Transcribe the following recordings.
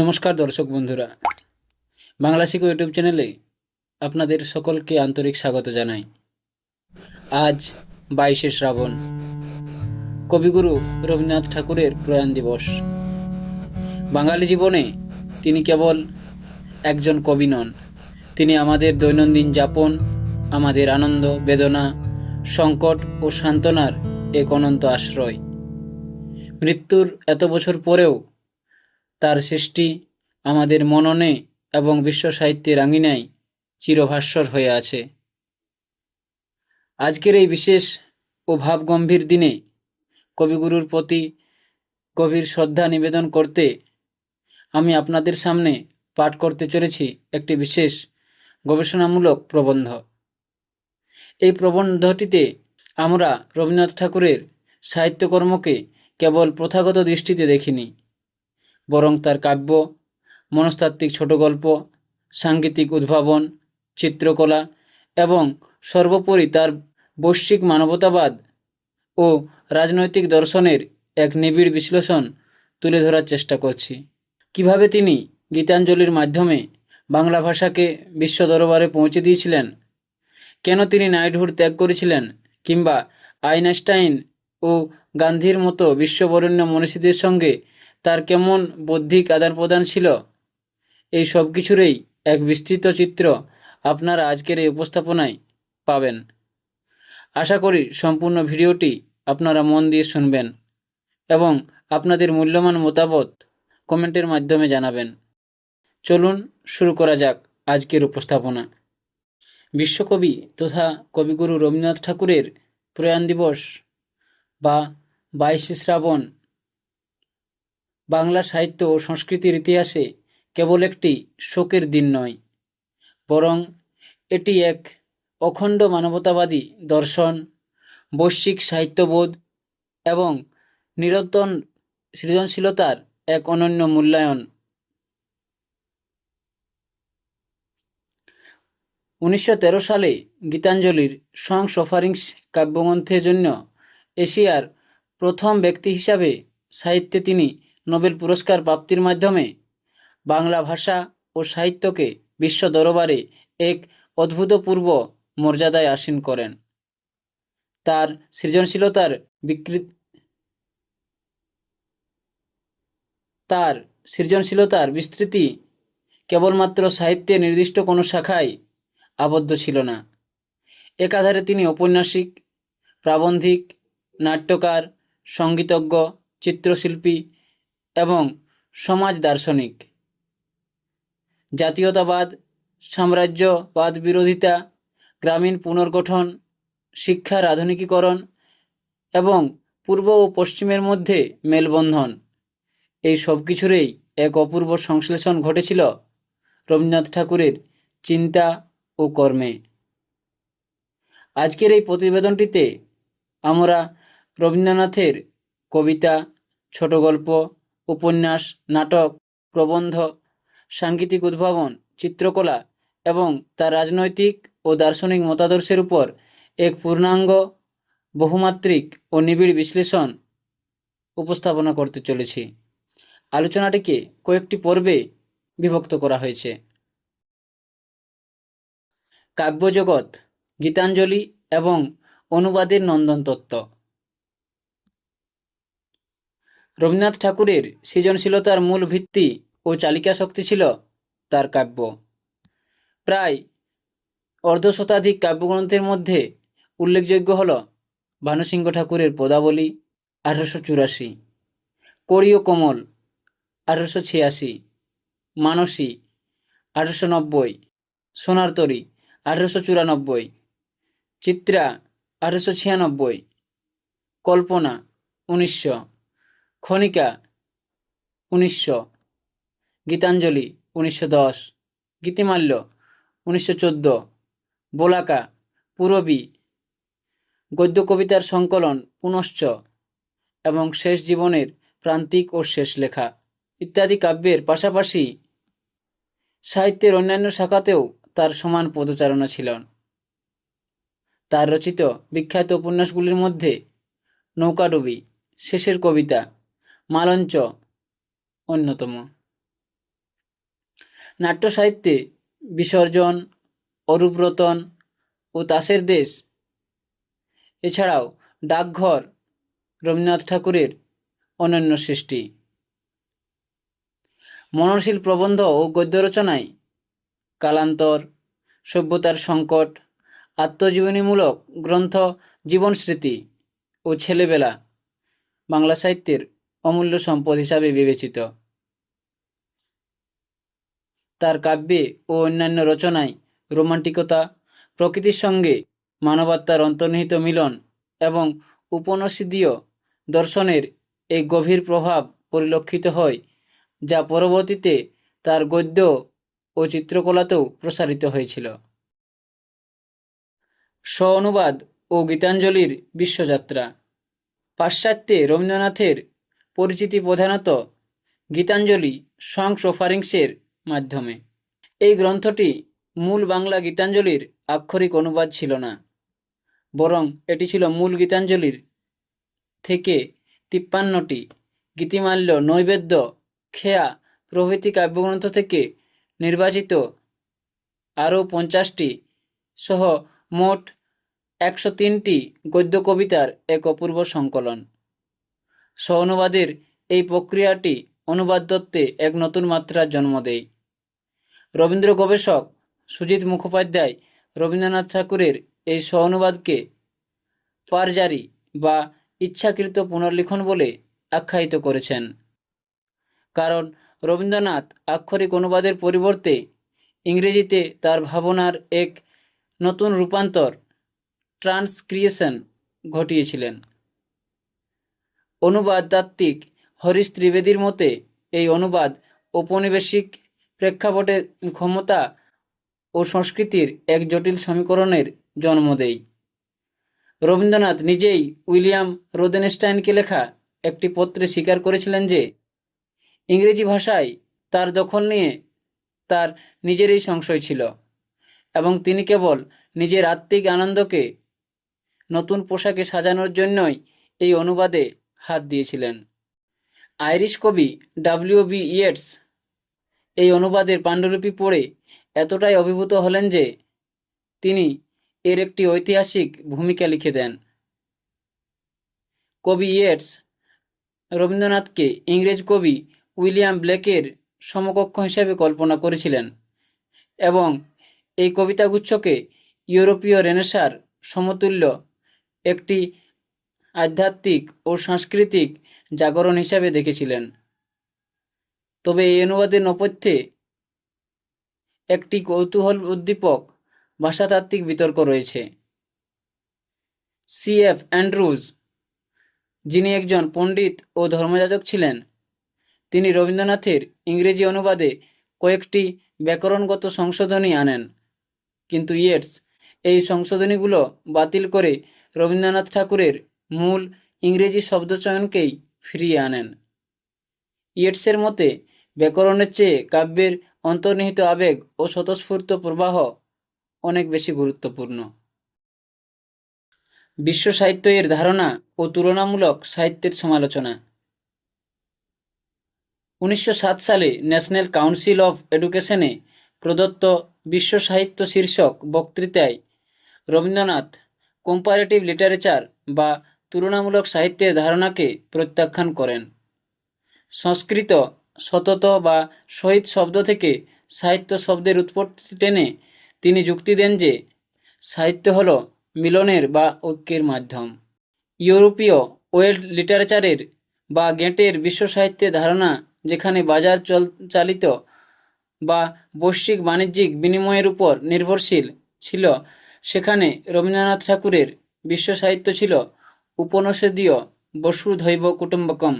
নমস্কার দর্শক বন্ধুরা, বাংলা শিখো ইউটিউব চ্যানেলে আপনাদের সকলকে আন্তরিক স্বাগত জানাই। আজ 22শে শ্রাবণ, কবিগুরু রবীন্দ্রনাথ ঠাকুরের প্রয়াণ দিবস। বাঙালি জীবনে তিনি কেবল একজন কবি নন, তিনি আমাদের দৈনন্দিন যাপন, আমাদের আনন্দ, বেদনা, সংকট ও সান্ত্বনার এক অনন্ত আশ্রয়। মৃত্যুর এত বছর পরেও তার সৃষ্টি আমাদের মননে এবং বিশ্ব সাহিত্যের আঙিনায় চিরভাস্বর হয়ে আছে। আজকের এই বিশেষ ও ভাবগম্ভীর দিনে কবিগুরুর প্রতি গভীর শ্রদ্ধা নিবেদন করতে আমি আপনাদের সামনে পাঠ করতে চলেছি একটি বিশেষ গবেষণামূলক প্রবন্ধ। এই প্রবন্ধটিতে আমরা রবীন্দ্রনাথ ঠাকুরের সাহিত্যকর্মকে কেবল প্রথাগত দৃষ্টিতে দেখিনি, বরং তার কাব্য, মনস্তাত্ত্বিক ছোট গল্প, সাংগীতিক উদ্ভাবন, চিত্রকলা এবং সর্বোপরি তার বৈশ্বিক মানবতাবাদ ও রাজনৈতিক দর্শনের এক নিবিড় বিশ্লেষণ তুলে ধরার চেষ্টা করছি। কিভাবে তিনি গীতাঞ্জলির মাধ্যমে বাংলা ভাষাকে বিশ্ব দরবারে পৌঁছে দিয়েছিলেন, কেন তিনি নাইটহুড ত্যাগ করেছিলেন, কিংবা আইনস্টাইন ও গান্ধীর মতো বিশ্ববরেণ্য মনীষীদের সঙ্গে তার কেমন বৌদ্ধিক আদান প্রদান ছিল, এই সব কিছুরই এক বিস্তৃত চিত্র আপনারা আজকের এই উপস্থাপনায় পাবেন। আশা করি সম্পূর্ণ ভিডিওটি আপনারা মন দিয়ে শুনবেন এবং আপনাদের মূল্যবান মতামত কমেন্টের মাধ্যমে জানাবেন। চলুন শুরু করা যাক আজকের উপস্থাপনা। বিশ্বকবি তথা কবিগুরু রবীন্দ্রনাথ ঠাকুরের প্রয়াণ দিবস বা 22শে শ্রাবণ বাংলা সাহিত্য ও সংস্কৃতির ইতিহাসে কেবল একটি শোকের দিন নয়, বরং এটি এক অখণ্ড মানবতাবাদী দর্শন, বৈশ্বিক সাহিত্যবোধ এবং নিরন্তর সৃজনশীলতার এক অনন্য মূল্যায়ন। 1913 সালে গীতাঞ্জলির সংস অফারিংস কাব্যগ্রন্থের জন্য এশিয়ার প্রথম ব্যক্তি হিসাবে সাহিত্যে তিনি নোবেল পুরস্কার প্রাপ্তির মাধ্যমে বাংলা ভাষা ও সাহিত্যকে বিশ্ব দরবারে এক অভূতপূর্ব মর্যাদায় আসীন করেন। তার সৃজনশীলতার বিস্তৃতি কেবলমাত্র সাহিত্যের নির্দিষ্ট কোনো শাখায় আবদ্ধ ছিল না। একাধারে তিনি ঔপন্যাসিক, প্রাবন্ধিক, নাট্যকার, সঙ্গীতজ্ঞ, চিত্রশিল্পী এবং সমাজ দার্শনিক। জাতীয়তাবাদ, সাম্রাজ্যবাদ বিরোধিতা, গ্রামীণ পুনর্গঠন, শিক্ষার আধুনিকীকরণ এবং পূর্ব ও পশ্চিমের মধ্যে মেলবন্ধন, এই সব কিছুরই এক অপূর্ব সংশ্লেষণ ঘটেছিল রবীন্দ্রনাথ ঠাকুরের চিন্তা ও কর্মে। আজকের এই প্রতিবেদনটিতে আমরা রবীন্দ্রনাথের কবিতা, ছোট গল্প, উপন্যাস, নাটক, প্রবন্ধ, সাংগীতিক উদ্ভাবন, চিত্রকলা এবং তার রাজনৈতিক ও দার্শনিক মতাদর্শের উপর এক পূর্ণাঙ্গ, বহুমাত্রিক ও নিবিড় বিশ্লেষণ উপস্থাপনা করতে চলেছি। আলোচনাটিকে কয়েকটি পর্বে বিভক্ত করা হয়েছে। কাব্যজগৎ, গীতাঞ্জলি এবং অনুবাদের নন্দন তত্ত্ব। রবীন্দ্রনাথ ঠাকুরের সৃজনশীলতার মূল ভিত্তি ও চালিকা শক্তি ছিল তার কাব্য। প্রায় অর্ধশতাধিক কাব্যগ্রন্থের মধ্যে উল্লেখযোগ্য হল ভানুসিংহ ঠাকুরের পদাবলী 1884, কড়ি ও কমল 1886, মানসী 1890, সোনার তরী 1894, চিত্রা 1896, কল্পনা 1900, খনিকা 1900, গীতাঞ্জলি 1910, গীতিমাল্য 1914, বোলাকা, পূরবী, গদ্য কবিতার সংকলন পুনশ্চ এবং শেষ জীবনের প্রান্তিক ও শেষ লেখা ইত্যাদি কাব্যের পাশাপাশি সাহিত্যের অন্যান্য শাখাতেও তার সমান পদচারণা ছিল। তার রচিত বিখ্যাত উপন্যাসগুলির মধ্যে নৌকাডুবি, শেষের কবিতা, মালঞ্চ অন্যতম। নাট্য সাহিত্যে বিসর্জন, অরূপরতন ও তাসের দেশ এছাড়াও ডাকঘর রবীন্দ্রনাথ ঠাকুরের অনন্য সৃষ্টি। মননশীল প্রবন্ধ ও গদ্য রচনায় কালান্তর, সভ্যতার সংকট, আত্মজীবনীমূলক গ্রন্থ জীবনস্মৃতি ও ছেলেবেলা বাংলা সাহিত্যের অমূল্য সম্পদ হিসাবে বিবেচিত। তার কাব্যে ও অন্যান্য রচনায় রোমান্টিকতা, প্রকৃতির সঙ্গে মানবাত্মার অন্তর্নিহিত মিলন এবং উপনিষদীয় দর্শনের এই গভীর প্রভাব পরিলক্ষিত হয়, যা পরবর্তীতে তার গদ্য ও চিত্রকলাতেও প্রসারিত হয়েছিল। স্ব-অনুবাদ ও গীতাঞ্জলির বিশ্বযাত্রা। পাশ্চাত্যে রবীন্দ্রনাথের পরিচিতি প্রধানত গীতাঞ্জলি সংস অফারিংসের মাধ্যমে। এই গ্রন্থটি মূল বাংলা গীতাঞ্জলির আক্ষরিক অনুবাদ ছিল না, বরং এটি ছিল মূল গীতাঞ্জলির থেকে 53টি গীতিমাল্য, নৈবেদ্য, খেয়া প্রভৃতি কাব্যগ্রন্থ থেকে নির্বাচিত আরও 50টি সহ মোট 103টি গদ্য কবিতার এক অপূর্ব সংকলন। স্ব-অনুবাদের এই প্রক্রিয়াটি অনুবাদ তত্ত্বে এক নতুন মাত্রার জন্ম দেয়। রবীন্দ্র গবেষক সুজিত মুখোপাধ্যায় রবীন্দ্রনাথ ঠাকুরের এই স্ব-অনুবাদকে পারজারি বা ইচ্ছাকৃত পুনর্লিখন বলে আখ্যায়িত করেছেন, কারণ রবীন্দ্রনাথ আক্ষরিক অনুবাদের পরিবর্তে ইংরেজিতে তার ভাবনার এক নতুন রূপান্তর, ট্রান্সক্রিয়েশন ঘটিয়েছিলেন। অনুবাদতাত্ত্বিক হরিশ ত্রিবেদীর মতে এই অনুবাদ ঔপনিবেশিক প্রেক্ষাপটে ক্ষমতা ও সংস্কৃতির এক জটিল সমীকরণের জন্ম দেয়। রবীন্দ্রনাথ নিজেই উইলিয়াম রোদেনস্টাইনকে লেখা একটি পত্রে স্বীকার করেছিলেন যে ইংরেজি ভাষায় তার দখল নিয়ে তার নিজেরই সংশয় ছিল এবং তিনি কেবল নিজের আত্মিক আনন্দকে নতুন পোশাকে সাজানোর জন্যই এই অনুবাদে হাত দিয়েছিলেন। আইরিশ কবি ডব্লিউ.বি. ইয়েটস এই অনুবাদের পাণ্ডুলিপি পড়ে এতটাই অভিভূত হলেন যে তিনি এর একটি ঐতিহাসিক ভূমিকা লিখে দেন। কবি ইয়েটস রবীন্দ্রনাথকে ইংরেজ কবি উইলিয়াম ব্লেকের সমকক্ষ হিসেবে কল্পনা করেছিলেন এবং এই কবিতাগুচ্ছকে ইউরোপীয় রেনেসাঁর সমতুল্য একটি আধ্যাত্মিক ও সাংস্কৃতিক জাগরণ হিসাবে দেখেছিলেন। তবে এই অনুবাদের নেপথ্যে একটি কৌতূহল উদ্দীপক ভাষাতাত্ত্বিক বিতর্ক রয়েছে। C.F. অ্যান্ড্রুজ, যিনি একজন পণ্ডিত ও ধর্মযাজক ছিলেন, তিনি রবীন্দ্রনাথের ইংরেজি অনুবাদে কয়েকটি ব্যাকরণগত সংশোধনী আনেন, কিন্তু ইয়েটস এই সংশোধনীগুলো বাতিল করে রবীন্দ্রনাথ ঠাকুরের মূল ইংরেজি শব্দচয়নকেই ফিরিয়ে আনেন। ইয়েটসের মতে ব্যাকরণের চেয়ে কাব্যের অন্তর্নিহিত আবেগ ও স্বতঃস্ফূর্ত প্রবাহ অনেক বেশি গুরুত্বপূর্ণ। বিশ্ব সাহিত্য এর ধারণা ও তুলনামূলক সাহিত্যের সমালোচনা। 1907 সালে ন্যাশনাল কাউন্সিল অফ এডুকেশনে প্রদত্ত বিশ্ব সাহিত্য শীর্ষক বক্তৃতায় রবীন্দ্রনাথ কম্পারেটিভ লিটারেচার বা তুলনামূলক সাহিত্যের ধারণাকে প্রত্যাখ্যান করেন। সংস্কৃত সতত বা সহিত শব্দ থেকে সাহিত্য শব্দের উৎপত্তি টেনে তিনি যুক্তি দেন যে সাহিত্য হল মিলনের বা ঐক্যের মাধ্যম। ইউরোপীয় ওয়েল্ড লিটারেচারের বা গেটের বিশ্ব সাহিত্যের ধারণা যেখানে বাজার চালিত বা বৈশ্বিক বাণিজ্যিক বিনিময়ের উপর নির্ভরশীল ছিল, সেখানে রবীন্দ্রনাথ ঠাকুরের বিশ্ব সাহিত্য ছিল উপনিষদীয় বসুধৈব কুটুম্বকম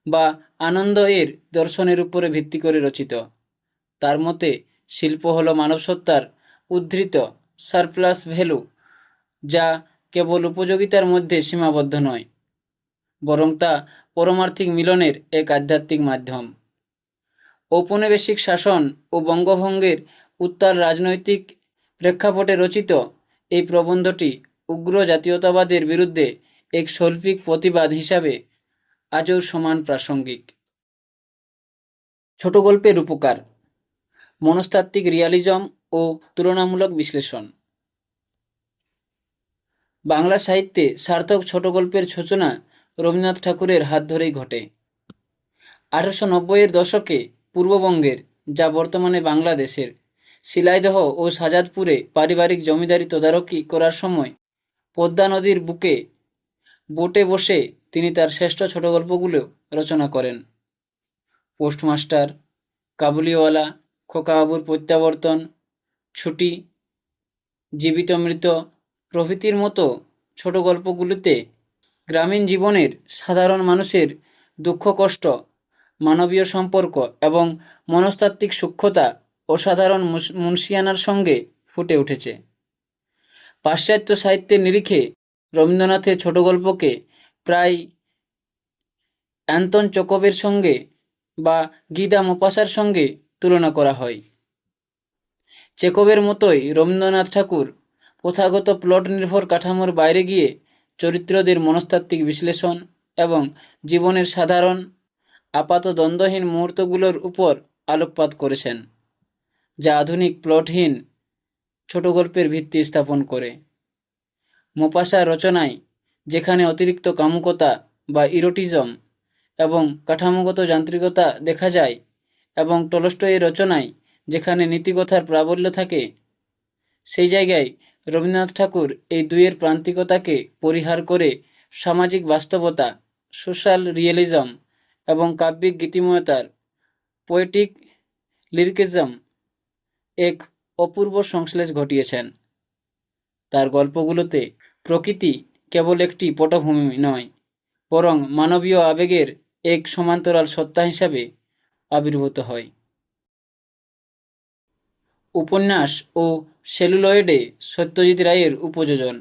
বা আনন্দ এর দর্শনের উপরে ভিত্তি করে রচিত। তার মতে শিল্প হলো মানবসত্তার উদ্ধৃত সারপ্লাস ভ্যালু, যা কেবল উপযোগিতার মধ্যে সীমাবদ্ধ নয়, বরং তা পরমার্থিক মিলনের এক আধ্যাত্মিক মাধ্যম। ঔপনিবেশিক শাসন ও বঙ্গভঙ্গের উত্তাল রাজনৈতিক প্রেক্ষাপটে রচিত এই প্রবন্ধটি উগ্র জাতীয়তাবাদের বিরুদ্ধে এক শৈল্পিক প্রতিবাদ হিসাবে আজও সমান প্রাসঙ্গিক। ছোট গল্পের উপকার। মনস্তাত্ত্বিক রিয়ালিজম ও তুলনামূলক বিশ্লেষণ। বাংলা সাহিত্যে সার্থক ছোট গল্পের সূচনা রবীন্দ্রনাথ ঠাকুরের হাত ধরেই ঘটে। 1890-এর দশকে পূর্ববঙ্গের, যা বর্তমানে বাংলাদেশের, শিলাইদহ ও শাজাদপুরে পারিবারিক জমিদারি তদারকি করার সময় পদ্মা নদীর বুকে বোটে বসে তিনি তার শ্রেষ্ঠ ছোট গল্পগুলো রচনা করেন। পোস্টমাস্টার, কাবুলিওয়ালা, খোকাবাবুর প্রত্যাবর্তন, ছুটি, জীবিত মৃত প্রভৃতির মতো ছোট গল্পগুলিতে গ্রামীণ জীবনের সাধারণ মানুষের দুঃখ কষ্ট, মানবীয় সম্পর্ক এবং মনস্তাত্ত্বিক সূক্ষ্মতা অসাধারণ মুন্সিয়ানার সঙ্গে ফুটে উঠেছে। পাশ্চাত্য সাহিত্যের নিরিখে রবীন্দ্রনাথের ছোট গল্পকে প্রায় অ্যান্তন চেখভের সঙ্গে বা গিদা মোপাসার সঙ্গে তুলনা করা হয়। চেখভের মতোই রবীন্দ্রনাথ ঠাকুর প্রথাগত প্লট নির্ভর কাঠামোর বাইরে গিয়ে চরিত্রদের মনস্তাত্ত্বিক বিশ্লেষণ এবং জীবনের সাধারণ আপাত দ্বন্দ্বহীন মুহূর্তগুলোর উপর আলোকপাত করেছেন, যা আধুনিক প্লটহীন ছোট গল্পের ভিত্তি স্থাপন করে। মোপাসার রচনায় যেখানে অতিরিক্ত কামুকতা বা ইরোটিজম এবং কাঠামোগত যান্ত্রিকতা দেখা যায়, এবং টলস্টয়ের রচনায় যেখানে নীতিকথার প্রাবল্য থাকে, সেই জায়গায় রবীন্দ্রনাথ ঠাকুর এই দুইয়ের প্রান্তিকতাকে পরিহার করে সামাজিক বাস্তবতা, সোশ্যাল রিয়েলিজম এবং কাব্যিক গীতিময়তার পোয়েটিক লিরিকিজম এক অপূর্ব সংশ্লেষ ঘটিয়েছেন। তার গল্পগুলোতে প্রকৃতি কেবল একটি পটভূমি নয়, বরং মানবীয় আবেগের এক সমান্তরাল সত্তা হিসাবে আবির্ভূত হয়। উপন্যাস ও সেলুলয়েডে সত্যজিৎ রায়ের উপযোজন।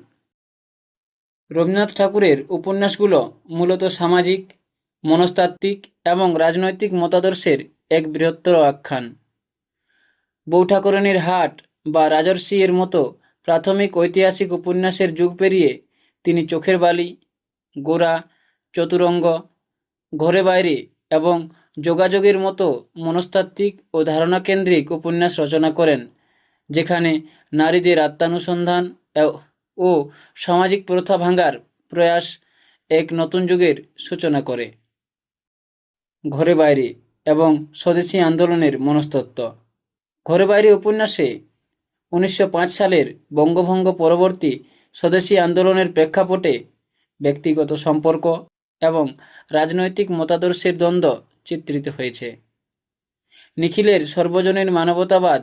রবীন্দ্রনাথ ঠাকুরের উপন্যাসগুলো মূলত সামাজিক, মনস্তাত্ত্বিক এবং রাজনৈতিক মতাদর্শের এক বৃহত্তর আখ্যান। বৌঠাকরণীর হাট বা রাজর্ষি এর মতো প্রাথমিক ঐতিহাসিক উপন্যাসের যুগ পেরিয়ে তিনি চোখের বালি, গোরা, চতুরঙ্গ, ঘরে বাইরে এবং যোগাযোগের মতো মনস্তাত্ত্বিক ও ধারণাকেন্দ্রিক উপন্যাস রচনা করেন, যেখানে নারীদের আত্মানুসন্ধান ও সামাজিক প্রথা ভাঙার প্রয়াস এক নতুন যুগের সূচনা করে। ঘরে বাইরে এবং স্বদেশী আন্দোলনের মনস্তত্ত্ব। ঘরে বাইরে উপন্যাসে 1905 সালের বঙ্গভঙ্গ পরবর্তী স্বদেশী আন্দোলনের প্রেক্ষাপটে ব্যক্তিগত সম্পর্ক এবং রাজনৈতিক মতাদর্শের দ্বন্দ্ব চিত্রিত হয়েছে। নিখিলের সর্বজনীন মানবতাবাদ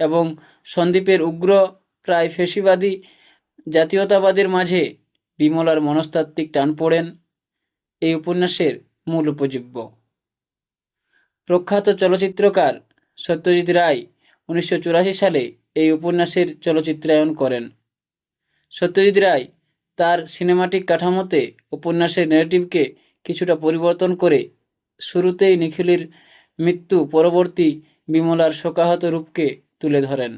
এবং সন্দীপের উগ্র প্রায় ফেসিবাদী জাতীয়তাবাদের মাঝে বিমলার মনস্তাত্ত্বিক টান পড়েন এই উপন্যাসের মূল উপজীব্য। প্রখ্যাত চলচ্চিত্রকার সত্যজিৎ রায় 1984 সালে এই উপন্যাসের চলচ্চিত্রায়ন করেন। সত্যজিৎ রায় তার সিনেমাটিক কাঠামোতে উপন্যাসের ন্যারেটিভকে কিছুটা পরিবর্তন করে শুরুতেই নিখিলের মৃত্যু পরবর্তী বিমলার শোকাহত রূপকে তুলে ধরেন,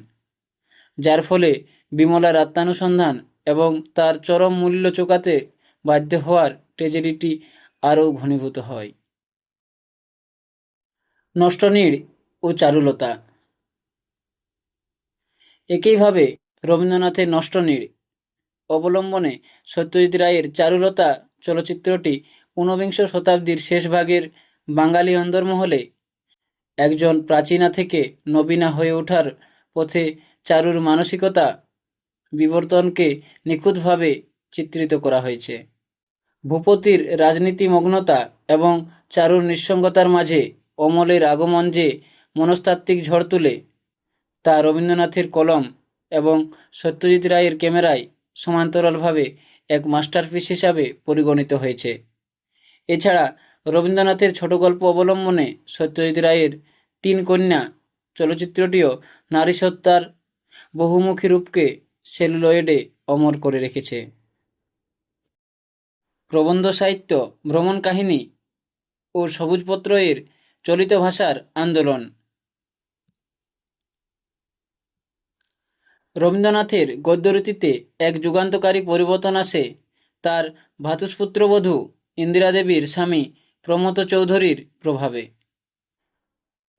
যার ফলে বিমলার আত্মানুসন্ধান এবং তার চরম মূল্য চোকাতে বাধ্য হওয়ার ট্র্যাজেডিটি আরও ঘনীভূত হয়। নষ্টনীড় ও চারুলতা। একইভাবে রবীন্দ্রনাথের নষ্টনীড় অবলম্বনে সত্যজিৎ রায়ের চারুলতা চলচ্চিত্রটি ঊনবিংশ শতাব্দীর শেষ ভাগের বাঙালি অন্দরমহলে একজন প্রাচীনা থেকে নবীনা হয়ে ওঠার পথে চারুর মানসিকতা বিবর্তনকে নিখুঁতভাবে চিত্রিত করা হয়েছে। ভূপতির রাজনীতিমগ্নতা এবং চারুর নিঃসঙ্গতার মাঝে অমলের আগমন যে মনস্তাত্ত্বিক ঝড় তুলে, তা রবীন্দ্রনাথের কলম এবং সত্যজিৎ রায়ের ক্যামেরায় সমান্তরালভাবে এক মাস্টারপিস হিসাবে পরিগণিত হয়েছে। এছাড়া রবীন্দ্রনাথের ছোট গল্প অবলম্বনে সত্যজিৎ রায়ের 3 কন্যা চলচ্চিত্রটিও নারীসত্তার বহুমুখী রূপকে সেলুলয়েডে অমর করে রেখেছে। প্রবন্ধ সাহিত্য, ভ্রমণ কাহিনী ও সবুজপত্র এর চলিত ভাষার আন্দোলন। রবীন্দ্রনাথের গদ্যরীতিতে এক যুগান্তকারী পরিবর্তন আসে তার ভ্রাতুষ্পুত্রবধূ ইন্দিরা দেবীর স্বামী প্রমথ চৌধুরীর প্রভাবে।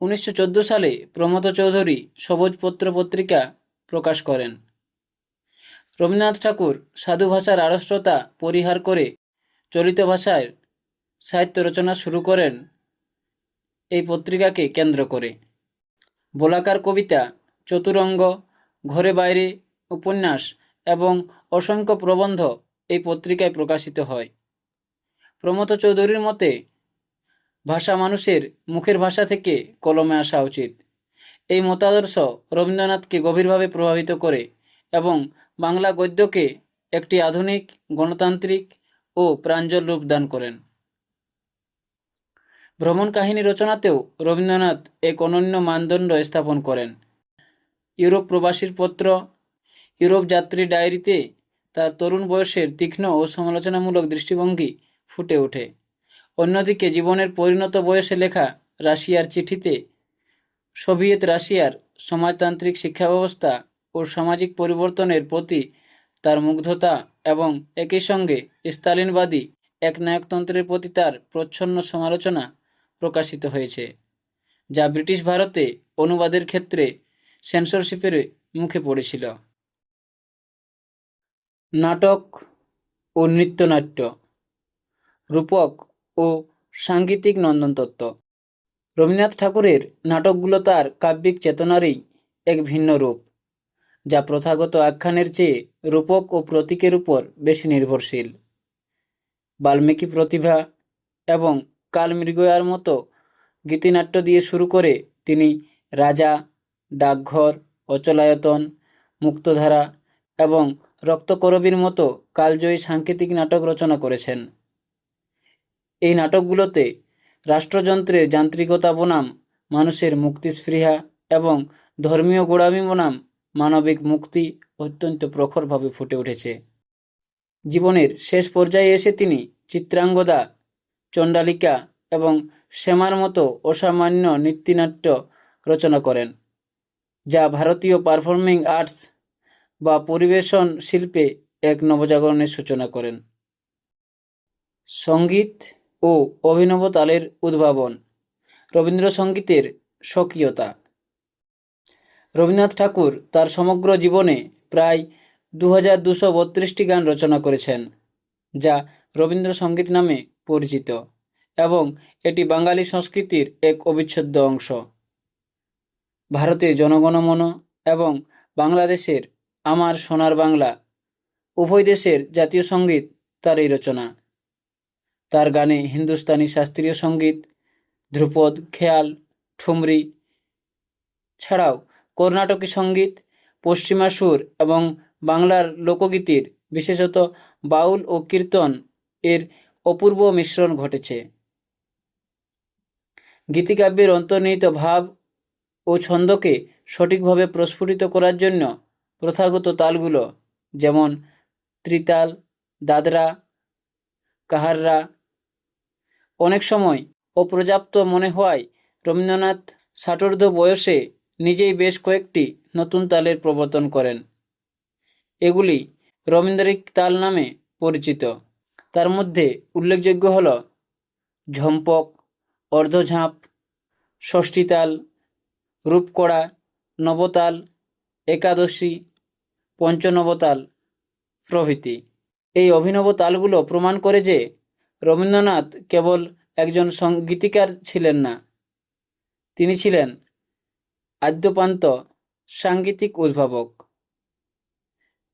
1914 সালে প্রমথ চৌধুরী সবুজ পত্র পত্রিকা প্রকাশ করেন। রবীন্দ্রনাথ ঠাকুর সাধু ভাষার আড়ষ্টতা পরিহার করে চলিত ভাষায় সাহিত্য রচনা শুরু করেন এই পত্রিকাকে কেন্দ্র করে। বলাকার কবিতা, চতুরঙ্গ, ঘরে বাইরে উপন্যাস এবং অসংখ্য প্রবন্ধ এই পত্রিকায় প্রকাশিত হয়। প্রমথ চৌধুরীর মতে ভাষা মানুষের মুখের ভাষা থেকে কলমে আসা উচিত। এই মতাদর্শ রবীন্দ্রনাথকে গভীরভাবে প্রভাবিত করে এবং বাংলা গদ্যকে একটি আধুনিক, গণতান্ত্রিক ও প্রাঞ্জল রূপ দান করেন। ভ্রমণ কাহিনী রচনাতেও রবীন্দ্রনাথ এক অনন্য মানদণ্ড স্থাপন করেন। ইউরোপ প্রবাসীর পত্র, ইউরোপ যাত্রী ডায়েরিতে তার তরুণ বয়সের তীক্ষ্ণ ও সমালোচনামূলক দৃষ্টিভঙ্গি ফুটে ওঠে। অন্যদিকে জীবনের পরিণত বয়সে লেখা রাশিয়ার চিঠিতে সোভিয়েত রাশিয়ার সমাজতান্ত্রিক শিক্ষা ব্যবস্থা ও সামাজিক পরিবর্তনের প্রতি তার মুগ্ধতা এবং একই সঙ্গে স্তালিনবাদী একনায়কতন্ত্রের প্রতি তার প্রচ্ছন্ন সমালোচনা প্রকাশিত হয়েছে, যা ব্রিটিশ ভারতে অনুবাদের ক্ষেত্রে সেন্সরশিপের মুখে পড়েছিল। নাটক ও নৃত্যনাট্য, রূপক ও সাংগীতিক নন্দনতত্ত্ব। রবীন্দ্রনাথ ঠাকুরের নাটকগুলো তার কাব্যিক চেতনারই এক ভিন্ন রূপ, যা প্রথাগত আখ্যানের চেয়ে রূপক ও প্রতীকের উপর বেশি নির্ভরশীল। বাল্মীকি প্রতিভা এবং কালমৃগয়ার মতো গীতিনাট্য দিয়ে শুরু করে তিনি রাজা, ডাকঘর, অচলায়তন, মুক্তধারা এবং রক্তকরবীর মতো কালজয়ী সাংকেতিক নাটক রচনা করেছেন। এই নাটকগুলোতে রাষ্ট্রযন্ত্রের যান্ত্রিকতা বনাম মানুষের মুক্তিস্পৃহা এবং ধর্মীয় গোড়ামি বনাম মানবিক মুক্তি অত্যন্ত প্রখরভাবে ফুটে উঠেছে। জীবনের শেষ পর্যায়ে এসে তিনি চিত্রাঙ্গদা, চণ্ডালিকা এবং শ্যামার মতো অসামান্য নৃত্যনাট্য রচনা করেন, যা ভারতীয় পারফর্মিং আর্টস বা পরিবেশন শিল্পে এক নবজাগরণের সূচনা করেন। সঙ্গীত ও অভিনব তালের উদ্ভাবন, রবীন্দ্রসঙ্গীতের স্বকীয়তা। রবীন্দ্রনাথ ঠাকুর তার সমগ্র জীবনে প্রায় 2232টি গান রচনা করেছেন, যা রবীন্দ্রসঙ্গীত নামে পরিচিত এবং এটি বাঙালি সংস্কৃতির এক অবিচ্ছেদ্য অংশ। ভারতের জনগণমন এবং বাংলাদেশের আমার সোনার বাংলা উভয় দেশের জাতীয় সঙ্গীত তার এই রচনা। তার গানে হিন্দুস্তানি শাস্ত্রীয় সঙ্গীত, ধ্রুপদ, খেয়াল, ঠুমরি ছাড়াও কর্ণাটকী সঙ্গীত, পশ্চিমা সুর এবং বাংলার লোকগীতির, বিশেষত বাউল ও কীর্তন এর অপূর্ব মিশ্রণ ঘটেছে। গীতিকাব্যের অন্তর্নিহিত ভাব ও ছন্দকে সঠিকভাবে প্রস্ফুটিত করার জন্য প্রথাগত তালগুলো যেমন ত্রিতাল, দাদরা, কাহাররা অনেক সময় অপর্যাপ্ত মনে হওয়ায় রবীন্দ্রনাথ ষাটোর্ধ্ব বয়সে নিজেই বেশ কয়েকটি নতুন তালের প্রবর্তন করেন। এগুলি রবীন্দ্রিক তাল নামে পরিচিত। তার মধ্যে উল্লেখযোগ্য হল ঝম্পক, অর্ধঝাঁপ, ষষ্ঠীতাল, রূপকড়া, নবতাল, একাদশী, পঞ্চনবতাল প্রভৃতি। এই অভিনব তালগুলো প্রমাণ করে যে রবীন্দ্রনাথ কেবল একজন গীতিকার ছিলেন না, তিনি ছিলেন আদ্যোপান্ত সাংগীতিক উদ্ভাবক,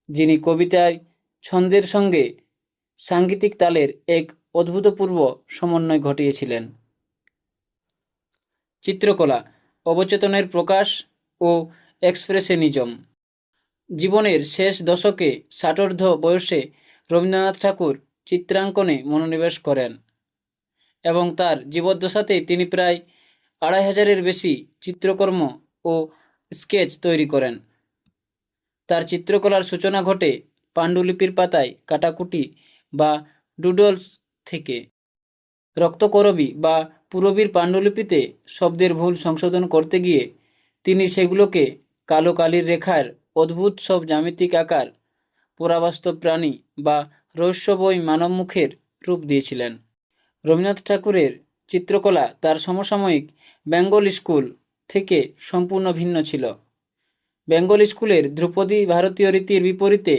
যিনি কবিতায় ছন্দের সঙ্গে সাংগীতিক তালের এক অভূতপূর্ব সমন্বয় ঘটিয়েছিলেন। চিত্রকলা, অবচেতনের প্রকাশ ও এক্সপ্রেশনিজম। জীবনের শেষ দশকে ষাটোর্ধ্ব বয়সে রবীন্দ্রনাথ ঠাকুর চিত্রাঙ্কনে মনোনিবেশ করেন এবং তার জীবদ্দশাতেই তিনি প্রায় 2500-এর বেশি চিত্রকর্ম ও স্কেচ তৈরি করেন। তার চিত্রকলার সূচনা ঘটে পাণ্ডুলিপির পাতায় কাটাকুটি বা ডুডলস থেকে। রক্তকরবী বা পূরবীর পাণ্ডুলিপিতে শব্দের ভুল সংশোধন করতে গিয়ে তিনি সেগুলোকে কালো কালির রেখার অদ্ভুত সব জ্যামিতিক আকার, পরাবাস্তব প্রাণী বা রহস্যময় মানবমুখের রূপ দিয়েছিলেন। রবীন্দ্রনাথ ঠাকুরের চিত্রকলা তার সমসাময়িক বেঙ্গল স্কুল থেকে সম্পূর্ণ ভিন্ন ছিল। বেঙ্গল স্কুলের ধ্রুপদী ভারতীয় রীতির বিপরীতে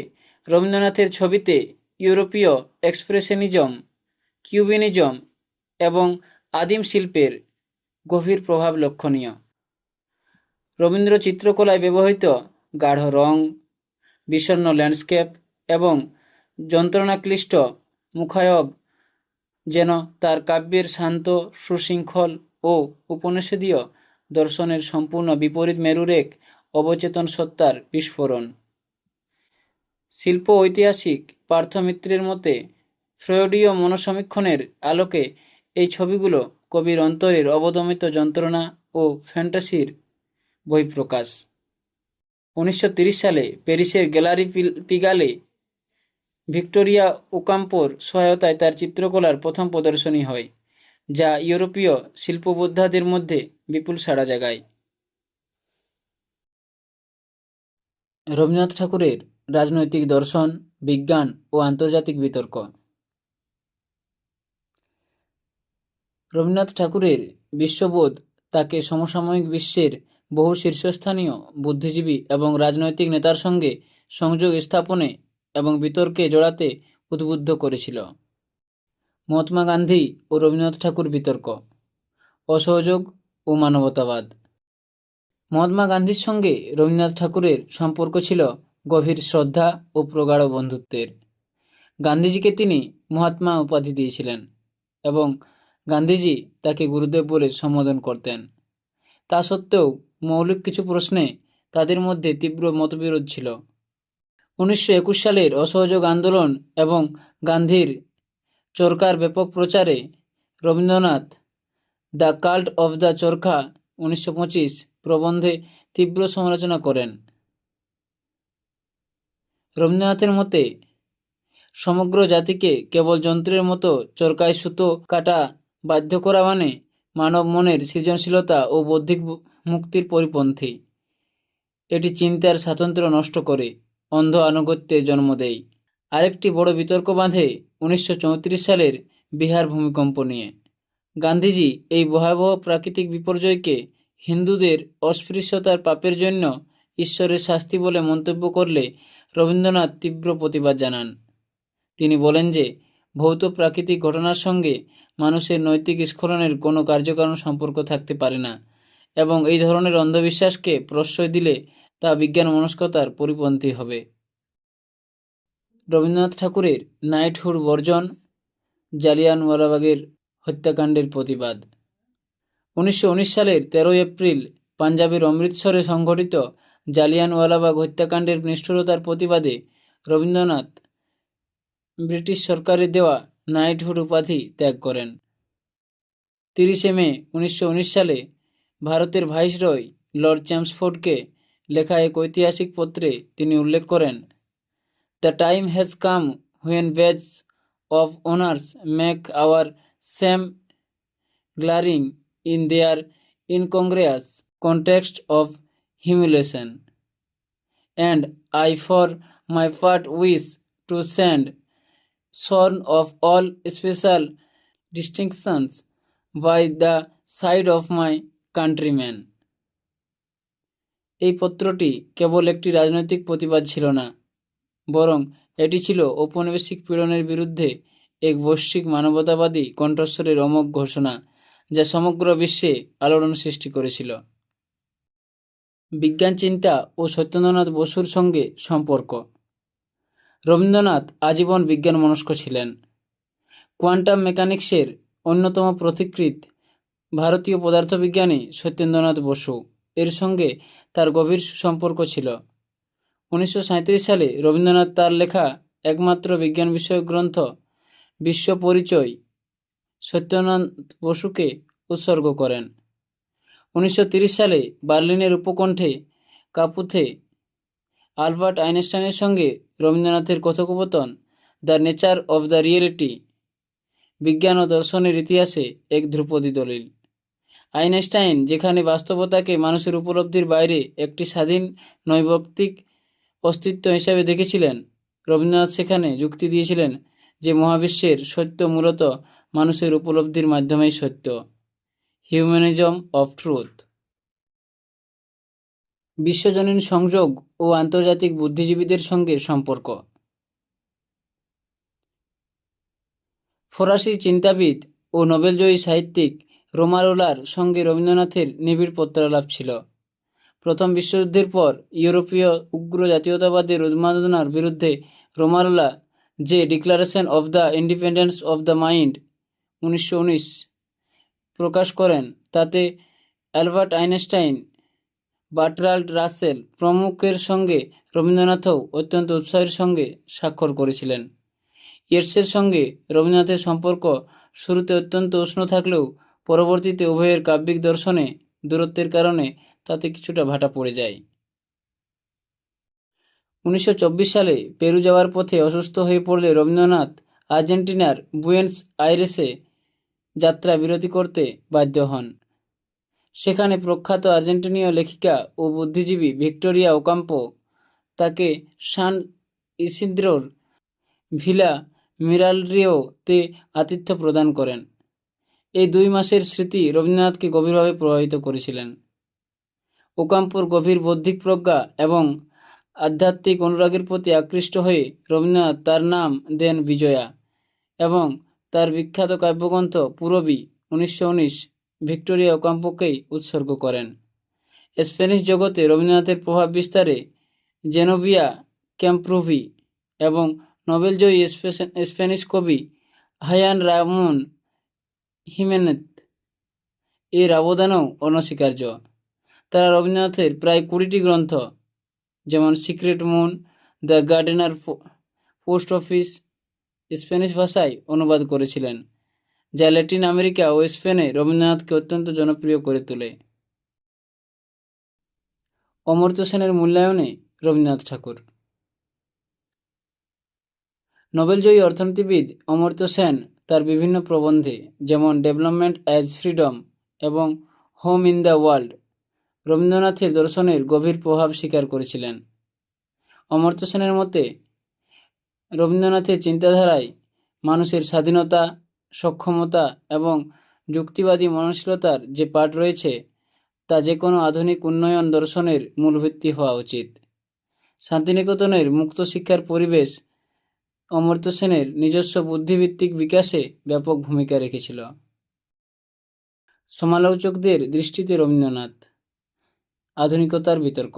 রবীন্দ্রনাথের ছবিতে ইউরোপীয় এক্সপ্রেশনিজম, কিউবিনিজম এবং আদিম শিল্পের গভীর প্রভাব লক্ষণীয়। রবীন্দ্র চিত্রকলায় ব্যবহৃত গাঢ় রং, বিষণ্ণ ল্যান্ডস্কেপ এবং যন্ত্রণাক্লিষ্ট মুখায়ব যেন তার কাব্যের শান্ত, সুশৃঙ্খল ও উপনিষদীয় দর্শনের সম্পূর্ণ বিপরীত মেরুর এক অবচেতন সত্তার বিস্ফোরণ। শিল্প ঐতিহাসিক পার্থ মিত্রের মতে, ফ্রয়েডীয় মনসমীক্ষণের আলোকে এই ছবিগুলো কবির অন্তরের অবদমিত যন্ত্রণা ও ফ্যান্টাসির বহিঃপ্রকাশ। 1930 সালে প্যারিসের গ্যালারি পিগালে ভিক্টোরিয়া ওকাম্পোর সহায়তায় তার চিত্রকলার প্রথম প্রদর্শনী হয়, যা ইউরোপীয় শিল্পবোদ্ধাদের মধ্যে বিপুল সাড়া জাগায়। রবীন্দ্রনাথ ঠাকুরের রাজনৈতিক দর্শন, বিজ্ঞান ও আন্তর্জাতিক বিতর্ক। রবীন্দ্রনাথ ঠাকুরের বিশ্ববোধ তাকে সমসাময়িক বিশ্বের বহু শীর্ষস্থানীয় বুদ্ধিজীবী এবং রাজনৈতিক নেতার সঙ্গে সংযোগ স্থাপনে এবং বিতর্কে জড়াতে উদ্বুদ্ধ করেছিল। মহাত্মা গান্ধী ও রবীন্দ্রনাথ ঠাকুর বিতর্ক, অসহযোগ ও মানবতাবাদ। মহাত্মা গান্ধীর সঙ্গে রবীন্দ্রনাথ ঠাকুরের সম্পর্ক ছিল গভীর শ্রদ্ধা ও প্রগাঢ় বন্ধুত্বের। গান্ধীজিকে তিনি মহাত্মা উপাধি দিয়েছিলেন এবং গান্ধীজি তাকে গুরুদেব বলে সম্বোধন করতেন। তা সত্ত্বেও মৌলিক কিছু প্রশ্নে তাদের মধ্যে তীব্র মতবিরোধ ছিল। 1921 সালের অসহযোগ আন্দোলন এবং গান্ধীর চরকার ব্যাপক প্রচারে Rabindranath the cult of the charkha 1925 প্রবন্ধে তীব্র সমালোচনা করেন। রবীন্দ্রনাথের মতে, সমগ্র জাতিকে কেবল যন্ত্রের মতো চরকায় সুতো কাটা বাধ্য করা মানে মানব মনের সৃজনশীলতা ও বৌদ্ধিক মুক্তির পরিপন্থী। এটি চিন্তার স্বাতন্ত্র্য নষ্ট করে, অন্ধ আনুগত্যের জন্ম দেয়। আরেকটি বড় বিতর্ক বাঁধে 1934 সালের বিহার ভূমিকম্প নিয়ে। গান্ধীজি এই ভয়াবহ প্রাকৃতিক বিপর্যয়কে হিন্দুদের অস্পৃশ্যতার পাপের জন্য ঈশ্বরের শাস্তি বলে মন্তব্য করলে রবীন্দ্রনাথ তীব্র প্রতিবাদ জানান। তিনি বলেন যে ভৌত প্রাকৃতিক ঘটনার সঙ্গে মানুষের নৈতিক স্খলনের কোনো কার্যকারণ সম্পর্ক থাকতে পারে না এবং এই ধরনের অন্ধবিশ্বাসকে প্রশ্রয় দিলে তা বিজ্ঞান মনস্কতার পরিপন্থী হবে। রবীন্দ্রনাথ ঠাকুরের নাইটহুড বর্জন, জালিয়ানওয়ালাবাগের হত্যাকাণ্ডের প্রতিবাদ। 1919 সালের 13 এপ্রিল পাঞ্জাবের অমৃতসরে সংঘটিত জালিয়ানওয়ালাবাগ হত্যাকাণ্ডের নিষ্ঠুরতার প্রতিবাদে রবীন্দ্রনাথ ব্রিটিশ সরকারের দেওয়া নাইটহুড উপাধি ত্যাগ করেন। 30 মে 1919 সালে ভারতের ভাইসরয় লর্ড চেমসফোর্ডকে লেখা এক ঐতিহাসিক পত্রে তিনি উল্লেখ করেন, the time has come when badge of honours make our shame glaring in their incongruous context of humiliation, and I for my part wish to stand shorn of all special distinctions by the side of my countrymen. এই পত্রটি কেবল একটি রাজনৈতিক প্রতিবাদ ছিল না, বরং এটি ছিল ঔপনিবেশিক পীড়নের বিরুদ্ধে এক বৈশ্বিক মানবতাবাদী কণ্ঠস্বরের অমোঘ ঘোষণা, যা সমগ্র বিশ্বে আলোড়ন সৃষ্টি করেছিল। বিজ্ঞান চিন্তা ও সত্যেন্দ্রনাথ বসুর সঙ্গে সম্পর্ক। রবীন্দ্রনাথ আজীবন বিজ্ঞান মনস্ক ছিলেন। কোয়ান্টাম মেকানিক্সের অন্যতম পথিকৃৎ ভারতীয় পদার্থবিজ্ঞানী সত্যেন্দ্রনাথ বসু এর সঙ্গে তার গভীর সম্পর্ক ছিল। 1937 সালে রবীন্দ্রনাথ তার লেখা একমাত্র বিজ্ঞান বিষয়ক গ্রন্থ বিশ্ব পরিচয় সত্যেন্দ্রনাথ বসুকে উৎসর্গ করেন। 1930 সালে বার্লিনের উপকণ্ঠে কাপুথে আলবার্ট আইনস্টাইনের সঙ্গে রবীন্দ্রনাথের কথোপকথন the nature of the reality বিজ্ঞান ও দর্শনের ইতিহাসে এক ধ্রুপদী দলিল। আইনস্টাইন যেখানে বাস্তবতাকে মানুষের উপলব্ধির বাইরে একটি স্বাধীন নৈবক্তিক অস্তিত্ব হিসাবে দেখেছিলেন, রবীন্দ্রনাথ সেখানে যুক্তি দিয়েছিলেন যে মহাবিশ্বের সত্য মূলত মানুষের উপলব্ধির মাধ্যমেই সত্য। Humanism of truth. বিশ্বজনীন সংযোগ ও আন্তর্জাতিক বুদ্ধিজীবীদের সঙ্গে সম্পর্ক। ফরাসি চিন্তাবিদ ও নোবেলজয়ী সাহিত্যিক রোমারোলার সঙ্গে রবীন্দ্রনাথের নিবিড় পত্রালাপ ছিল। প্রথম বিশ্বযুদ্ধের পর ইউরোপীয় উগ্র জাতীয়তাবাদের উন্মাদনার বিরুদ্ধে রোমারোলা যে declaration of the independence of the mind 1919 প্রকাশ করেন, তাতে অ্যালবার্ট আইনস্টাইন, বার্টরাল্ড রাসেল প্রমুখের সঙ্গে রবীন্দ্রনাথও অত্যন্ত উৎসাহের সঙ্গে স্বাক্ষর করেছিলেন। ইয়েটসের সঙ্গে রবীন্দ্রনাথের সম্পর্ক শুরুতে অত্যন্ত উষ্ণ থাকলেও পরবর্তীতে উভয়ের কাব্যিক দর্শনে দূরত্বের কারণে তাতে কিছুটা ভাটা পড়ে যায়। 1924 সালে পেরু যাওয়ার পথে অসুস্থ হয়ে পড়লে রবীন্দ্রনাথ আর্জেন্টিনার বুয়েনস আইরেসে যাত্রা বিরতি করতে বাধ্য হন। সেখানে প্রখ্যাত আর্জেন্টিনীয় লেখিকা ও বুদ্ধিজীবী ভিক্টোরিয়া ওকাম্পো তাকে সান ইসিদ্রোর ভিলা মিরালরিওতে আতিথ্য প্রদান করেন। এই 2 মাসের স্মৃতি রবীন্দ্রনাথকে গভীরভাবে প্রভাবিত করেছিলেন। ওকাম্পোর গভীর বৌদ্ধিক প্রজ্ঞা এবং আধ্যাত্মিক অনুরাগের প্রতি আকৃষ্ট হয়ে রবীন্দ্রনাথ তার নাম দেন বিজয়া এবং তার বিখ্যাত কাব্যগ্রন্থ পূরবী 1919 ভিক্টোরিয়া ওকাম্পোকেই উৎসর্গ করেন। স্প্যানিশ জগতে রবীন্দ্রনাথের প্রভাব বিস্তারে জেনোভিয়া ক্যাম্প্রুভি এবং নোবেলজয়ী স্প্যানিশ কবি হায়ান রামন হিমেনেজ এর অবদানও অনস্বীকার্য। তারা রবীন্দ্রনাথের প্রায় 20টি গ্রন্থ, যেমন secret moon, the gardener post office, Spanish ভাষায় অনুবাদ করেছিলেন, যা ল্যাটিন আমেরিকা ও স্পেনে রবীন্দ্রনাথকে অত্যন্ত জনপ্রিয় করে তোলে। অমর্ত্য সেনের মূল্যায়নে রবীন্দ্রনাথ ঠাকুর। নোবেলজয়ী অর্থনীতিবিদ অমর্ত্য সেন তার বিভিন্ন প্রবন্ধে, যেমন ডেভেলপমেন্ট অ্যাজ ফ্রিডম এবং হোম ইন দ্য ওয়ার্ল্ড, রবীন্দ্রনাথের দর্শনের গভীর প্রভাব স্বীকার করেছিলেন। অমর্ত্য সেনের মতে রবীন্দ্রনাথের চিন্তাধারায় মানুষের স্বাধীনতা, সক্ষমতা এবং যুক্তিবাদী মননশীলতার যে পাঠ রয়েছে, তা যে কোনো আধুনিক উন্নয়ন দর্শনের মূল ভিত্তি হওয়া উচিত। শান্তিনিকেতনের মুক্ত শিক্ষার পরিবেশ অমর্ত্য সেনের নিজস্ব বুদ্ধিভিত্তিক বিকাশে ব্যাপক ভূমিকা রেখেছিল। সমালোচকদের দৃষ্টিতে রবীন্দ্রনাথ। আধুনিকতার বিতর্ক।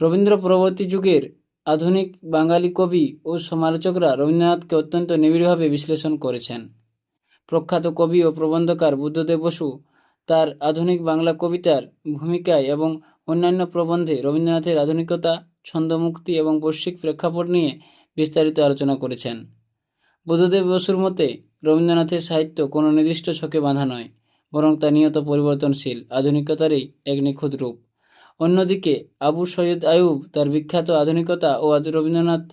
রবীন্দ্র পরবর্তী যুগের আধুনিক বাঙালি কবি ও সমালোচকরা রবীন্দ্রনাথকে অত্যন্ত নিবিড়ভাবে বিশ্লেষণ করেছেন। প্রখ্যাত কবি ও প্রবন্ধকার বুদ্ধদেব বসু তার আধুনিক বাংলা কবিতার ভূমিকায় এবং অন্যান্য প্রবন্ধে রবীন্দ্রনাথের আধুনিকতা, ছন্দমুক্তি এবং বৈশ্বিক প্রেক্ষাপট নিয়ে বিস্তারিত আলোচনা করেছেন। বুদ্ধদেব বসুর মতে রবীন্দ্রনাথের সাহিত্য কোনো নির্দিষ্ট ছকে বাঁধা নয়, বরং তা নিয়ত পরিবর্তনশীল আধুনিকতারই এক নিখুঁত রূপ। অন্যদিকে আবু সৈয়দ আয়ুব তার বিখ্যাত আধুনিকতা ও রবীন্দ্রনাথ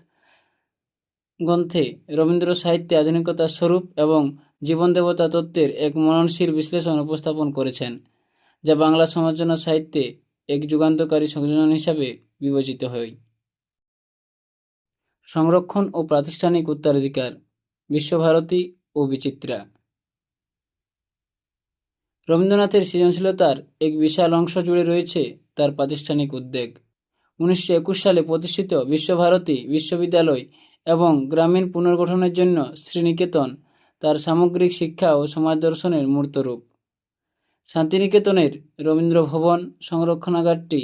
গ্রন্থে রবীন্দ্র সাহিত্যে আধুনিকতার স্বরূপ এবং জীবনদেবতা তত্ত্বের এক মননশীল বিশ্লেষণ উপস্থাপন করেছেন, যা বাংলা সমালোচনা সাহিত্যে এক যুগান্তকারী সংযোজন হিসাবে বিবেচিত হয়। সংরক্ষণ ও প্রাতিষ্ঠানিক উত্তরাধিকার। বিশ্বভারতী ও বিচিত্রা। রবীন্দ্রনাথের সৃজনশীলতার এক বিশাল অংশ জুড়ে রয়েছে তার প্রাতিষ্ঠানিক উদ্যোগ। 1921 সালে প্রতিষ্ঠিত বিশ্বভারতী বিশ্ববিদ্যালয় এবং গ্রামীণ পুনর্গঠনের জন্য শ্রীনিকেতন তার সামগ্রিক শিক্ষা ও সমাজ দর্শনের মূর্ত রূপ। শান্তিনিকেতনের রবীন্দ্র ভবন সংরক্ষণাগারটি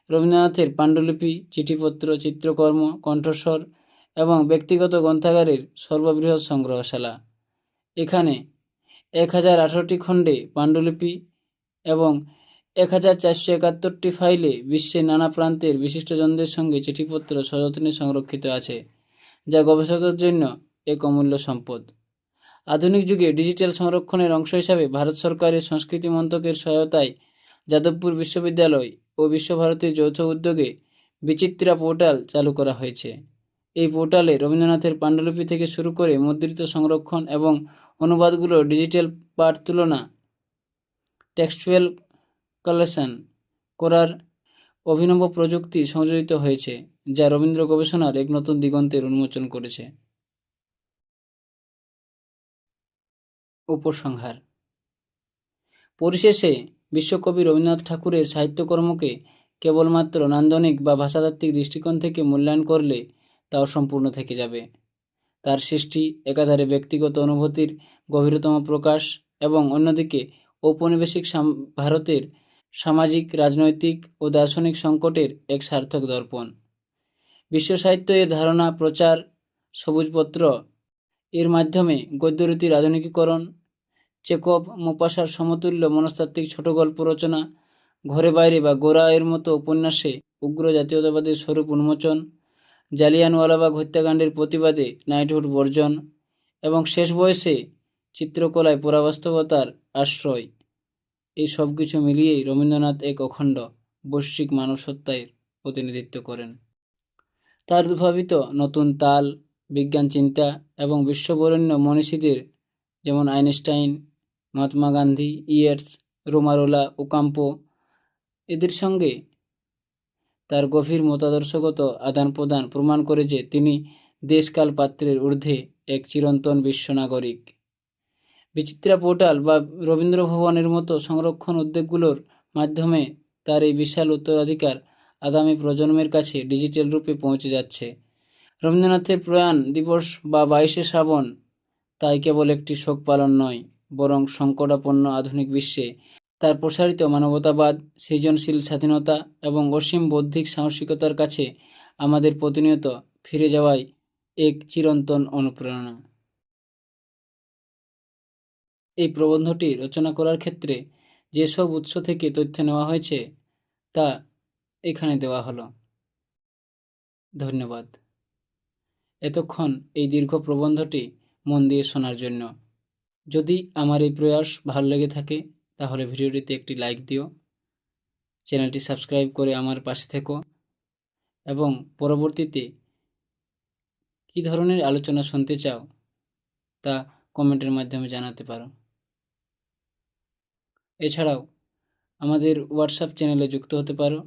রবীন্দ্রনাথের পাণ্ডুলিপি, চিঠিপত্র, চিত্রকর্ম, কণ্ঠস্বর এবং ব্যক্তিগত গ্রন্থাগারের সর্ববৃহৎ সংগ্রহশালা। এখানে 1018টি খণ্ডে পাণ্ডুলিপি এবং 1471টি ফাইলে বিশ্বের নানা প্রান্তের বিশিষ্টজনদের সঙ্গে চিঠিপত্র সযত্নে সংরক্ষিত আছে, যা গবেষকদের জন্য এক অমূল্য সম্পদ। আধুনিক যুগে ডিজিটাল সংরক্ষণের অংশ হিসাবে ভারত সরকারের সংস্কৃতি মন্ত্রকের সহায়তায় যাদবপুর বিশ্ববিদ্যালয় ও বিশ্বভারতীর যৌথ উদ্যোগে বিচিত্রা পোর্টাল চালু করা হয়েছে। এই পোর্টালে রবীন্দ্রনাথের পাণ্ডুলিপি থেকে শুরু করে মুদ্রিত সংরক্ষণ এবং অনুবাদগুলোর ডিজিটাল পাঠ তুলনা, টেক্সচুয়াল কালেকশন করার অভিনব প্রযুক্তি সংযোজিত হয়েছে, যা রবীন্দ্র গবেষণার এক নতুন দিগন্তের উন্মোচন করেছে। উপসংহার। পরিশেষে বিশ্বকবি রবীন্দ্রনাথ ঠাকুরের সাহিত্যকর্মকে কেবলমাত্র নান্দনিক বা ভাষাতাত্ত্বিক দৃষ্টিকোণ থেকে মূল্যায়ন করলে তা অসম্পূর্ণ থেকে যাবে। তার সৃষ্টি একাধারে ব্যক্তিগত অনুভূতির গভীরতম প্রকাশ এবং অন্যদিকে ঔপনিবেশিক ভারতের সামাজিক, রাজনৈতিক ও দার্শনিক সংকটের এক সার্থক দর্পণ। বিশ্ব সাহিত্য এর ধারণা প্রচার, সবুজপত্র এর মাধ্যমে গদ্যরীতির আধুনিকীকরণ, চেকভ, মোপাসার সমতুল্য মনস্তাত্ত্বিক ছোট গল্প রচনা, ঘরে বাইরে বা গোরা এর মতো উপন্যাসে উগ্র জাতীয়তাবাদের স্বরূপ উন্মোচন, জালিয়ানওয়ালাবাগ হত্যাকাণ্ডের প্রতিবাদে নাইটহুড বর্জন এবং শেষ বয়সে চিত্রকলায় পরাবাস্তবতার আশ্রয়, এই সব কিছু মিলিয়েই রবীন্দ্রনাথ এক অখণ্ড বৈশ্বিক মানবসত্তার প্রতিনিধিত্ব করেন। তার উদ্ভাবিত নতুন তাল, বিজ্ঞান চিন্তা এবং বিশ্ববরেণ্য মনীষীদের যেমন Einstein, Mahatma Gandhi, Yeats, রোমারোলা, Ocampo এদের সঙ্গে তার গভীর মতাদর্শগত আদান প্রদান প্রমাণ করে যে তিনি দেশকাল পাত্রের ঊর্ধ্বে এক চিরন্তন বিশ্বনাগরিক। বিচিত্রা পোর্টাল বা রবীন্দ্র ভবনের মতো সংরক্ষণ উদ্যোগগুলোর মাধ্যমে তার এই বিশাল উত্তরাধিকার আগামী প্রজন্মের কাছে ডিজিটাল রূপে পৌঁছে যাচ্ছে। রবীন্দ্রনাথের প্রয়াণ দিবস বা 22শে শ্রাবণ তাই কেবল একটি শোক পালন নয়, বরং সংকটাপন্ন আধুনিক বিশ্বে তার প্রসারিত মানবতাবাদ, সৃজনশীল স্বাধীনতা এবং অসীম বৌদ্ধিক সাহসিকতার কাছে আমাদের প্রতিনিয়ত ফিরে যাওয়াই এক চিরন্তন অনুপ্রেরণা। এই প্রবন্ধটি রচনা করার ক্ষেত্রে যেসব উৎস থেকে তথ্য নেওয়া হয়েছে তা এখানে দেওয়া হলো। ধন্যবাদ এতক্ষণ এই দীর্ঘ প্রবন্ধটি মন দিয়ে শোনার জন্য। যদি আমার এই প্রয়াস ভালো লেগে থাকে তাহলে ভিডিওটিতে একটি লাইক দিও, চ্যানেলটি সাবস্ক্রাইব করে আমার পাশে থেকো এবং পরবর্তীতে কী ধরনের আলোচনা শুনতে চাও তা কমেন্টের মাধ্যমে জানাতে পারো। এছাড়াও আমাদের হোয়াটসঅ্যাপ চ্যানেলে যুক্ত হতে পারো।